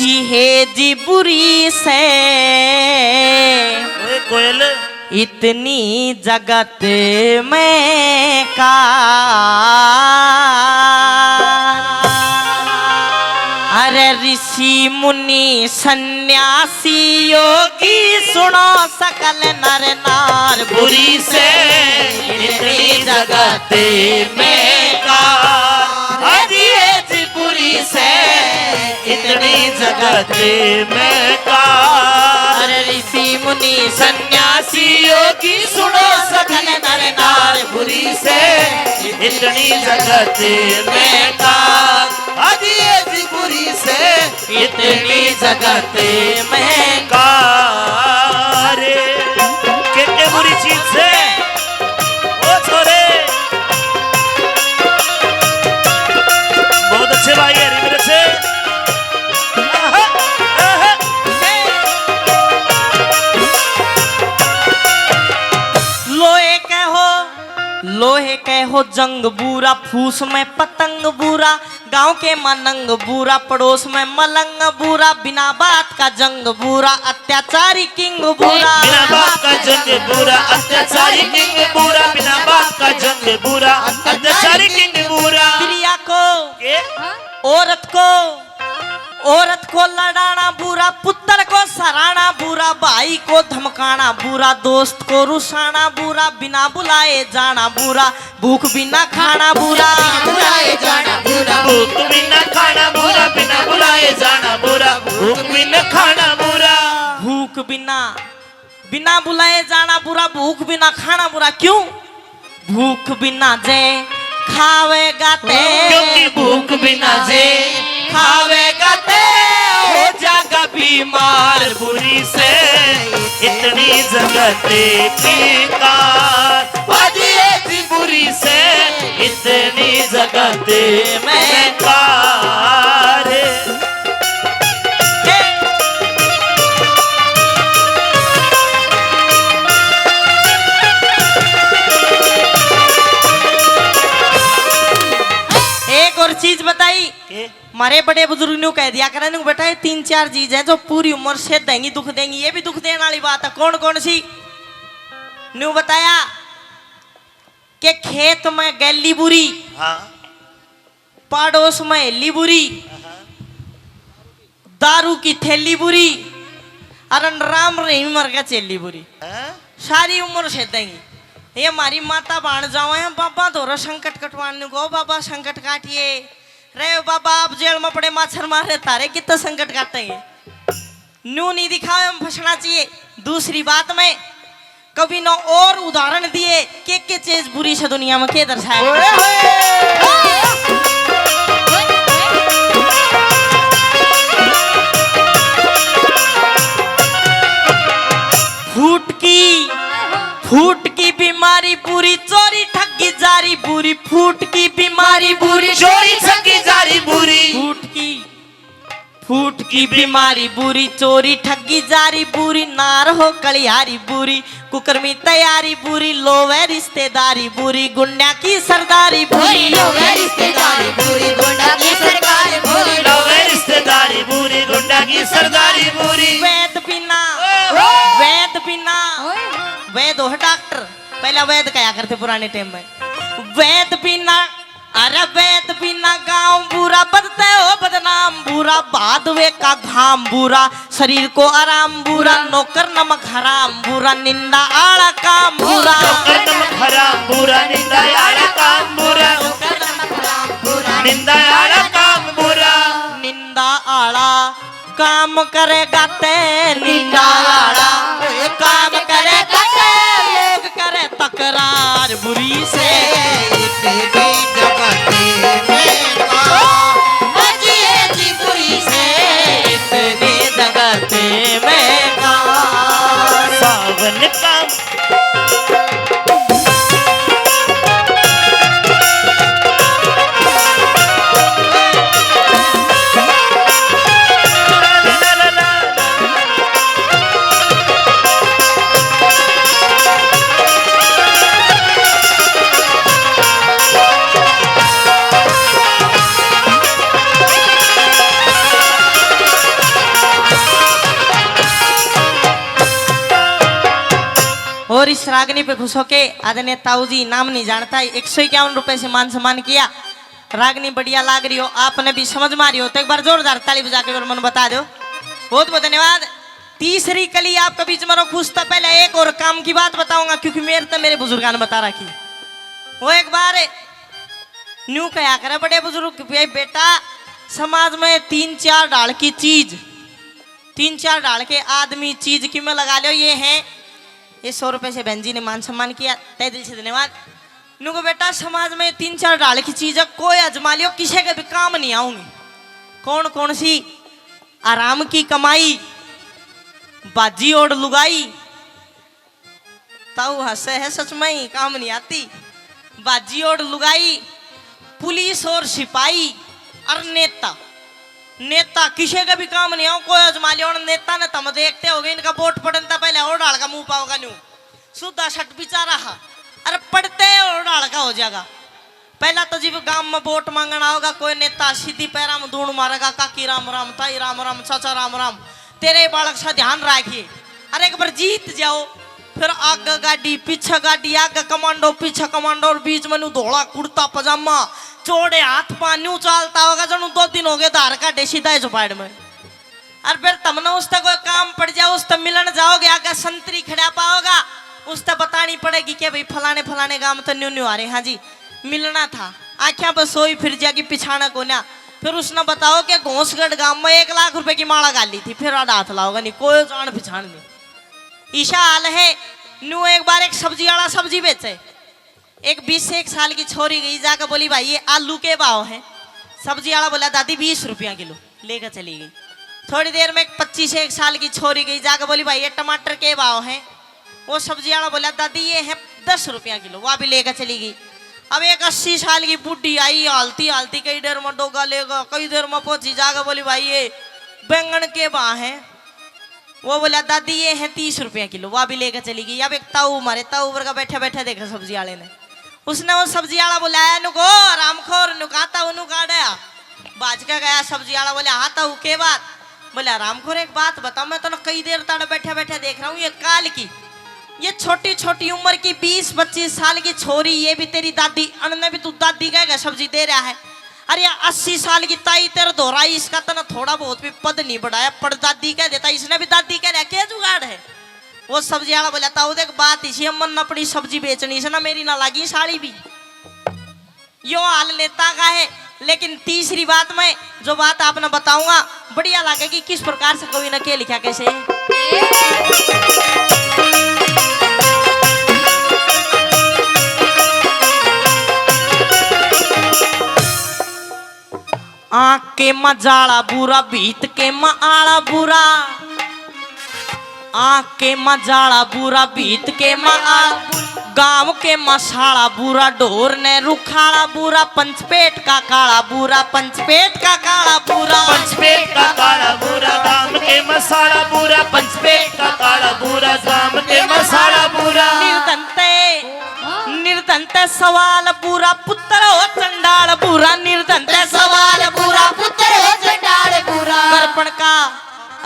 सी है जी बुरी से कोयल इतनी जगत में का अरे ऋषि मुनि सन्यासी योगी सुनो सकल नर नार बुरी से इतनी जगत में का बुरी से इतनी जगत में का अरे ऋषि मुनि सन्यासी योगी सुनो सकल नर नार बुरी से इतनी जगत में का बुरी से इतनी जगत में का रे कितने बुरी चीज से ओ छोरे बहुत अच्छे भाई है मेरे से लोहे के हो जंग बुरा फूस में पतंग बुरा गांव के मनंग बुरा पड़ोस में मलंग बुरा बिना बात का जंग बुरा अत्याचारी किंग बुरा बिना बात का जंग बुरा अत्याचारी किंग बुरा बिना बात का जंग बुरा अत्याचारी किंग बुरा प्रिया को औरत को लड़ाना बुरा पुत्र को सराना बुरा भाई को धमकाना बुरा दोस्त को रुसाना बुरा बिना बुलाए जाना बुरा भूख बिना खाना बुरा बुलाए जाना बुरा भूख बिना खाना बुरा बिना बुलाए जाना बुरा भूख बिना खाना बुरा भूख बिना बुलाए जाना बुरा भूख बिना खाना बुरा क्यों भूख बिना जे खावेगा ते क्योंकि भूख बिना जे खावेगा ते हो जाएगा बीमार बुरी से इतनी जगत की कार बुरी से इतनी जगत में कार एक और चीज बताई हमारे बड़े बुजुर्ग ने कह दिया करें बेटा ये 3-4 चीज है जो पूरी उम्र से देंगी दुख देंगी ये भी दुख देने वाली बात है कौन कौन सी न्यू बताया कि खेत में गैली बुरी हाँ पड़ोस में हेली बुरी दारू की थैली बुरी अरन राम रहीम मर का चेली बुरी सारी उम्र से देंगी ये हमारी माता बाण जाओ है बाबा धोरा संकट कटवाने को बाबा संकट काटिए रे बाबा आप जेल में पड़े माछर मारे तारे कितना संकट काटेंगे न्यू नहीं दिखाओ हम फंसना चाहिए दूसरी बात में कभी न और उदाहरण दिए के चीज बुरी से दुनिया में के दर्शाया फूट की बीमारी बुरी चोरी ठगी जारी बुरी फूट की बीमारी बुरी चोरी ठगी जारी बुरी फूट की बीमारी बुरी चोरी ठगी जारी बुरी नार हो कलियारी बुरी कुकर्मी तैयारी बुरी लोवे रिश्तेदारी बुरी गुंडा की सरदारी बुरी लोवे रिश्तेदारी बुरी गुंडा की सरदारी बुरी लोवे रिश्तेदारी बुरी गुंडा की सरदारी बुरी वैद बिना वैद हो डॉक्टर पहला वैद कहा करते पुराने टाइम में वैद बिना अरे वैद बिना गांव बुरा बदते हो बदनाम बुरा बादवे का घाम बुरा शरीर को आराम बुरा नौकर नमक हराम बुरा निंदा आड़ा काम बुरा नौकर नमक हराम बुरा निंदा आड़ा काम बुरा निंदा आड़ा काम बुरा निंदा आड़ा काम करेगा ते निंदा आड़ा काम करेगा ते लोग करे तकरार बुरी से सावन का और इस रागनी पे खुश होके आदरणीय ताऊ जी, नाम नहीं जानता, 151 से मान सम्मान किया। रागनी बढ़िया लाग रही हो, आपने भी समझ मारी हो तो एक बार जोरदार ताली बजा के मन बता दो। बहुत बहुत धन्यवाद। तीसरी कली आपके बीच में खुश था। पहले एक और काम की बात बताऊंगा, क्योंकि मेरे बुजुर्गों ने बता रखी। वो एक बार न्यू कहा करे बड़े बुजुर्ग, बेटा समाज में 3-4 डाल की चीज, 3-4 डाल के आदमी चीज की में लगा लो, ये है। ये 100 रुपए से बहन जी ने मान सम्मान किया, तय दिल से धन्यवाद। नु को बेटा समाज में 3-4 डाल की चीज है, कोई अजमा लियो, किसी के भी काम नहीं आऊंगी। कौन कौन सी? आराम की कमाई, बाजी और लुगाई। ताऊ हंसे है, सच में ही काम नहीं आती। बाजी और लुगाई, पुलिस और सिपाही, और नेता। नेता किसी का भी काम नहीं आओ, कोई अजमा लियो। नेता ने तुम देखते हो इनका वोट पड़ता पहले और डाल का मुंह पाओगा न्यू सुधा शट बिचारा। अरे पढ़ते और डाल का हो जाएगा। पहला तो जब गांव में वोट मांगना होगा, कोई नेता सीधी पैरा में धूण मारेगा, काकी राम राम, ताई राम राम, चाचा राम राम, तेरे बालक सा ध्यान रखिए। अरे एक बार जीत जाओ, फिर आगे गाड़ी पीछे गाड़ी, आगे कमांडो पीछे कमांडो, और बीच में धोला कुर्ता पजामा, चौड़े हाथ पान्यू चलता होगा जनु 2 दिन हो गए धार का सीधा चौपाड़ में। और फिर तुमने उस तक कोई काम पड़ जाओ, उस तक मिलन जाओगे, आगे संतरी खड़ा पाओगा, उस तक बतानी पड़ेगी कि भाई फलाने फलाने गांव तो न्यू न्यू आ रहे, हाँ जी मिलना था। आख्या बस सोई फिर जाके पिछाना को ना। फिर उसने बताओ कि घोसगढ़ गांव में 1 लाख रुपए की माला गाली थी, फिर आधा हाथ लाओगा नहीं, कोई जान पिछाण नहीं। ईशा हाल है न्यू। एक बार एक सब्जी वाला सब्जी बेचे, एक 20 से 1 साल की छोरी गई, जाकर बोली भाई ये आलू के भाव है। सब्जी वाला बोला दादी 20 रुपया किलो, लेकर चली गई। थोड़ी देर में 25 से 1 साल की छोरी गई, जाकर बोली भाई ये टमाटर के भाव है। वो सब्जी वाला बोला दादी ये है 10 रुपया किलो, वह भी लेकर चली गई। अब एक 80 साल की बुढ़ी आई, हालती हालती कई देर में डोगा लेगा, कई देर में पहुंची, जाकर बोली भाई ये बैंगन के भाव है। वो बोला दादी ये है 30 रुपया किलो, वह भी लेकर चली गई। अब एक ताऊ मारे, ताऊ ऊपर का बैठे बैठे देखा सब्जी वाले ने, उसने वो सब्जी वाला बुलाया, नुको रामखोर नुकाता उनु काटा बाज का गया। सब्जी वाला बोले हाँ ताऊ के बात? बोला रामखोर एक बात बताओ, मैं तो ना कई देर तक बैठे बैठे देख रहा हूँ, ये काल की ये छोटी छोटी उम्र की 20-25 साल की छोरी, ये भी तेरी दादी, अन्न भी तू दादी कहेगा सब्जी दे रहा है। अरे 80 साल की ताई तेरा दोहराई, इसका तो ना थोड़ा बहुत भी पद नहीं बढ़ाया, पड़ दादी कह देता, इसने भी दादी कह रहा, क्या जुगाड़ है? वो सब्जी वाला बोला ताऊ देख बात इसी मन न पड़ी सब्जी बेचनी से ना, मेरी ना लगी साड़ी भी, यो हाल नेता का है। लेकिन तीसरी बात में जो बात आपने बताऊंगा बढ़िया लगेगी, किस प्रकार से कोई न के लिखा कैसे। आँख के मजाला बुरा, भीत के आला बुरा, आँख के मजाला बुरा, भीत के आला, गांव के मसाला बुरा, ढोर ने रुखाड़ा बुरा, पंचपेट का काला बुरा, पंचपेट का काला बुरा, पंचपेट का काला बुरा, गांव के मसाला बुरा, पंचपेट का काला बुरा, गांव के मसाला बुरा। निर्धनते निर्धनते सवाल बुरा, पुत्र हो चंडाल बुरा, निर्धनते सवाल बुरा, पुत्र हो चंडाल बुरा। कर्पण का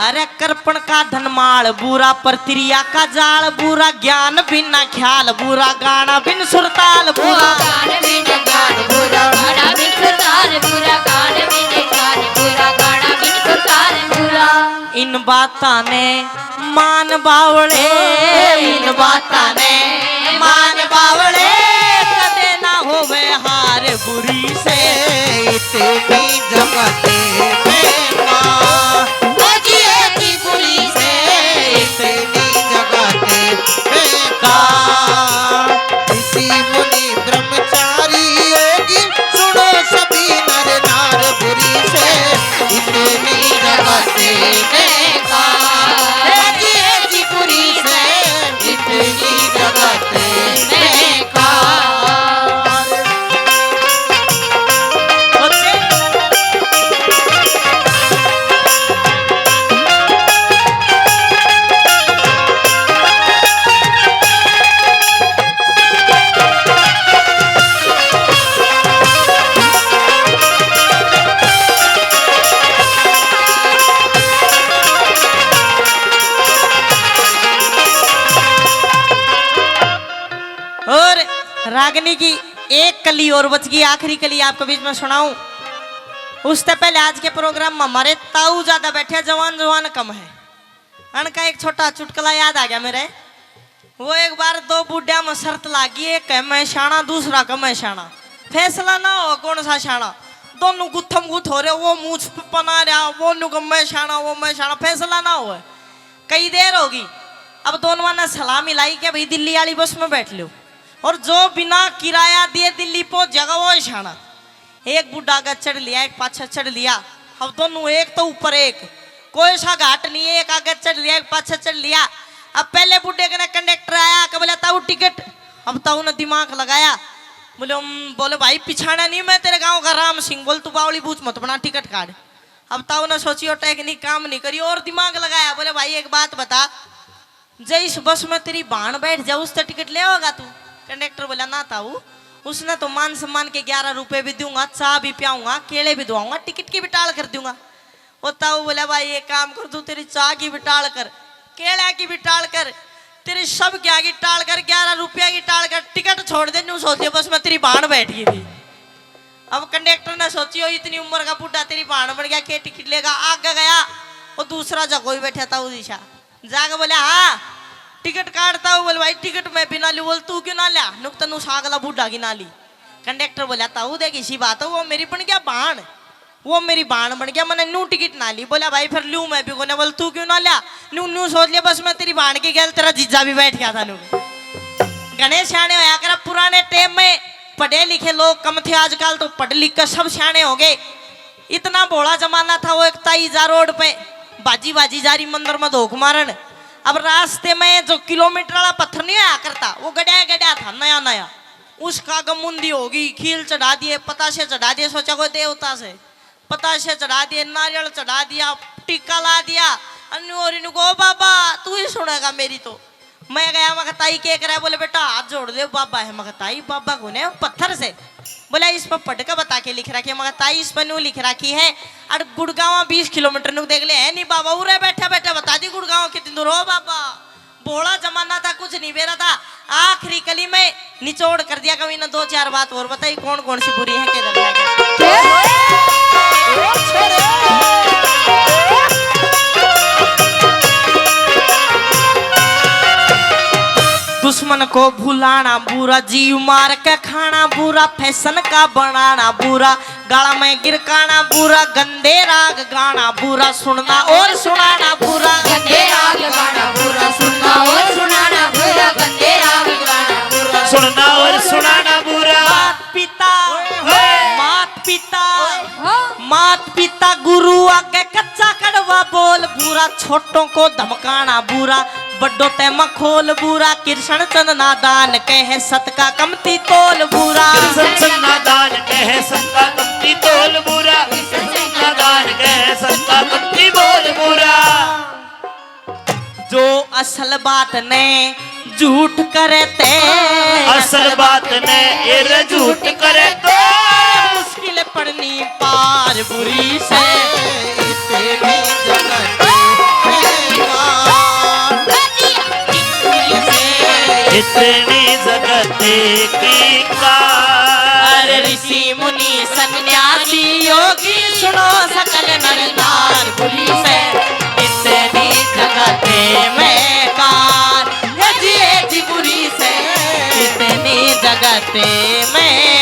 अरे कर्पण का धनमाल बुरा, प्रक्रिया का जाल बुरा, ज्ञान बिना ख्याल बुरा, गाना बिन सुरताल बुरा, गान बिन गान बुरा, गाना बिन सुरताल बुरा, गान बिन गान बुरा, गाना बिन सुरताल बुरा। इन बातां ने मान बावड़े, इन बातां ने मान बावड़े, कदे ना होवे हार बुरी से, इतनी जगते में माँ, की बुरी से, इतनी जगते में माँ, इसी मुनि ब्रह्मचारी योगी, सुनो सभी नर नार बुरी से, इतनी जगते में माँ, की बुरी से, इतनी जगते में माँ। की एक कली और बच गई, आखिरी कली आपके बीच में सुनाऊं। उससे पहले आज के प्रोग्राम में हमारे ताऊ ज्यादा बैठे, जवान जवान कम है। अनका एक छोटा चुटकुला याद आ गया मेरे। वो एक बार दो बुढ़िया में शर्त लागी, एक कह मैं शाना, दूसरा कह मैं शाना। फैसला ना हो कौन सा शाना, दोनों गुत्थम गुत्थ हो रहे, वो मुझ पना रहा, वो नु मैं शाना, वो मैं शाना, फैसला ना हो। कई देर होगी, अब दोनों ने सलाह मिलाई कि भाई दिल्ली वाली बस में बैठ लो, और जो बिना किराया दिए दिल्ली पहुंच जाएगा वो शाना। एक बुढ़ा आगे चढ़ लिया, एक पाछे चढ़ लिया। अब दोनों एक तो ऊपर एक, कोई सा घाट नहीं है, एक आगे चढ़ लिया, एक पाछे चढ़ लिया। अब पहले बुढ़े के कंडक्टर आया कि बोले ताऊ टिकट। अब ताऊ ने दिमाग लगाया, बोले भाई पिछाड़ा नहीं, मैं तेरे गांव का राम सिंह, बोल तू बावली बूझ मत बना, टिकट काट। अब ताऊ ने सोची और टेक्निक काम नहीं करी और दिमाग लगाया, बोले भाई एक बात बता, जय इस बस में तेरी बाण बैठ जाओ उससे टिकट ले होगा तू। कंडक्टर बोला ना ताऊ, उसने तो मान सम्मान के 11 रुपए भी दूंगा, चाय भी पियाऊंगा, केले भी दुआऊंगा, टिकट की भी टाल कर दूंगा। वो ताऊ बोला भाई एक काम कर, तू तेरी चाय की भी टाल कर, केले की भी टाल कर, तेरी सब क्या की टाल कर, 11 रुपया की टाल कर, टिकट छोड़ दे। न्यू सोच बस में तेरी बाण बैठ गई थी। अब कंडक्टर ने सोची इतनी उम्र का बुढ़ा तेरी बाण बढ़ गया, के टिकट लेगा। आगे गया, वो दूसरा जगह ही बैठा था, वो दिशा जाके बोले हाँ टिकट काटता हूँ। बोले भाई टिकट मैं भी ना ली। बोल तू क्यों ना लिया, नुकता नु सागला बुढ़ा की ना ली। कंडक्टर बोला ताऊ देख इसी बात है, वो मेरी बन गया बाण, वो मेरी बाण बन गया, मैंने नू टिकट ना ली। बोला भाई फिर लू मैं भी कोने। बोल तू क्यों ना लिया, नू नू सोच लिया बस मैं तेरी बाण की गैल, तेरा जीजा भी बैठ गया था। नू गणेश सियाने होया कर। पुराने टाइम में पढ़े लिखे लोग कम थे, आजकल तो पढ़ लिख कर सब सियाने हो गए। इतना बोला जमाना था। वो एक ताई जा रोड पे बाजी बाजी जा रही मंदिर में धोख मारन। अब रास्ते में जो किलोमीटर वाला पत्थर नहीं आया करता, वो गड्या गड्या था नया नया, उसका गमुंदी होगी, खील चढ़ा दिए, पताशे चढ़ा दिए, सोचा कोई देवता से, पताशे चढ़ा दिए, नारियल चढ़ा दिया, टीका ला दिया। अन्नू को बाबा तू ही सुनेगा मेरी तो। मैं गया, मैं ताई क्या करा, बोले बेटा हाथ जोड़ दे, बाबा है। मगर ताई बाबा को ने पत्थर से बोला इस पर पढ़ के बता के लिख रखी है। मगर ताई इस पर नू लिख रखी है और गुड़गांव 20 किलोमीटर नु देख ले है नहीं बाबा, उरे बैठा बैठा बता दी गुड़गांव कितनी दूर हो बाबा। बोला जमाना था, कुछ नहीं बेरा था। आखिरी कली में निचोड़ कर दिया, कभी ना 2-4 बात और बताई कौन कौन सी बुरी है के दुश्मन को भुलाना बुरा, जीव मार के खाना बुरा, फैशन का बनाना बुरा, गाला में गिरकाना बुरा, गंदे राग गाना बुरा, सुनना और सुनाना बुरा, गंदे राग गाना बुरा, सुनना और सुनाना बुरा, गंदे राग गाना बुरा, सुनना और सुनाना बुरा। मात पिता गुरु आगे कच्चा कड़वा बोल बुरा, छोटों को धमकाना बुरा, बड्डो ते मखोल बुरा, कृष्ण चंद नादान कहे सत का कमती तोल बुरा, कृष्ण चंद नादान कहे सत का कमती तोल बुरा, नादान कहे सत का कमती बोल बुरा। जो असल बात ने झूठ करे ते, असल बात ने ये झूठ करे तो मुश्किल पड़नी पार बुरी से, इतनी जगत की कार। ऋषि मुनि सन्यासी योगी सुनो सकल नर नार बुरी से, इतनी जगत में कार जी बुरी से, इतनी जगत में